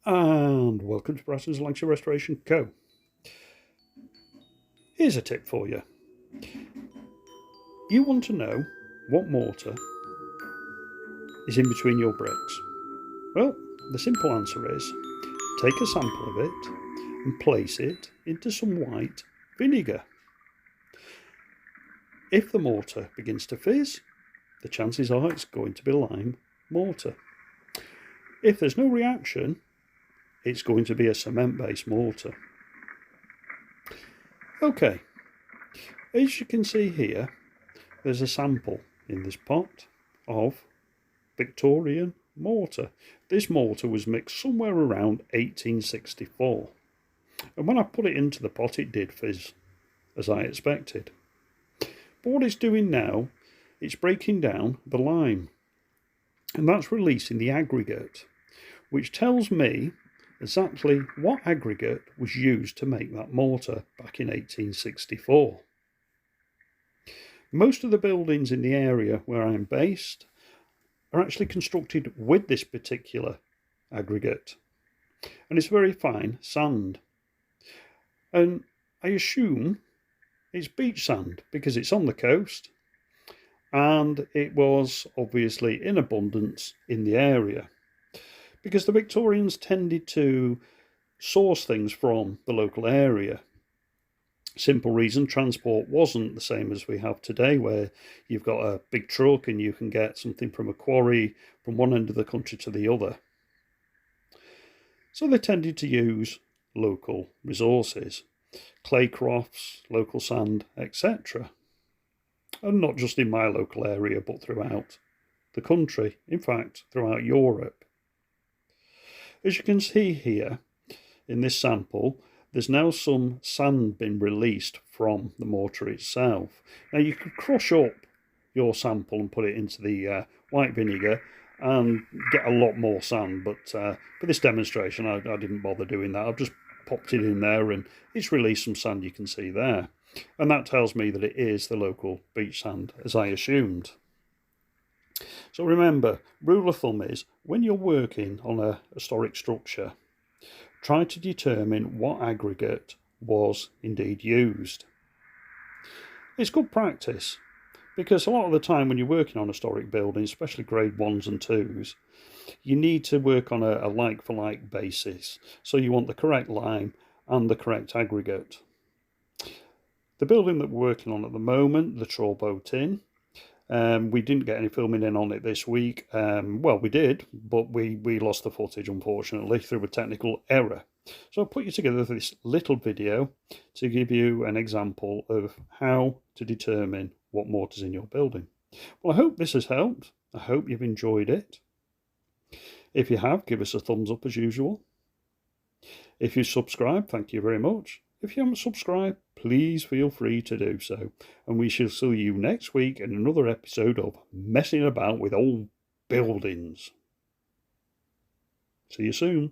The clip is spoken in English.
And welcome to Brasson's Lancashire Restoration Co. Here's a tip for you. You want to know what mortar is in between your bricks. Well, the simple answer is take a sample of it and place it into some white vinegar. If the mortar begins to fizz, the chances are it's going to be lime mortar. If there's no reaction, it's going to be a cement-based mortar. Okay, as you can see here, there's a sample in this pot of Victorian mortar. This mortar was mixed somewhere around 1864. And when I put it into the pot, it did fizz, as I expected. But what it's doing now, it's breaking down the lime. And that's releasing the aggregate, which tells me exactly what aggregate was used to make that mortar back in 1864. Most of the buildings in the area where I'm based are actually constructed with this particular aggregate, and it's very fine sand. And I assume it's beach sand because it's on the coast, and it was obviously in abundance in the area, because the Victorians tended to source things from the local area. Simple reason, transport wasn't the same as we have today, where you've got a big truck and you can get something from a quarry from one end of the country to the other. So they tended to use local resources, clay crofts, local sand, etc. And not just in my local area, but throughout the country, in fact, throughout Europe. As you can see here in this sample, there's now some sand been released from the mortar itself. Now you could crush up your sample and put it into the white vinegar and get a lot more sand, but for this demonstration I didn't bother doing that. I've just popped it in there and it's released some sand, you can see there. And that tells me that it is the local beach sand, as I assumed. So remember, rule of thumb is, when you're working on a historic structure, try to determine what aggregate was indeed used. It's good practice, because a lot of the time when you're working on historic buildings, especially grade 1s and 2s, you need to work on a like-for-like basis. So you want the correct lime and the correct aggregate. The building that we're working on at the moment, the Trawboat Inn, we didn't get any filming in on it this week. Well, we did, but we lost the footage, unfortunately, through a technical error. So I'll put you together this little video to give you an example of how to determine what mortar's in your building. Well, I hope this has helped. I hope you've enjoyed it. If you have, give us a thumbs up as usual. If you subscribe, thank you very much. If you haven't subscribed, please feel free to do so. And we shall see you next week in another episode of Messing About with Old Buildings. See you soon.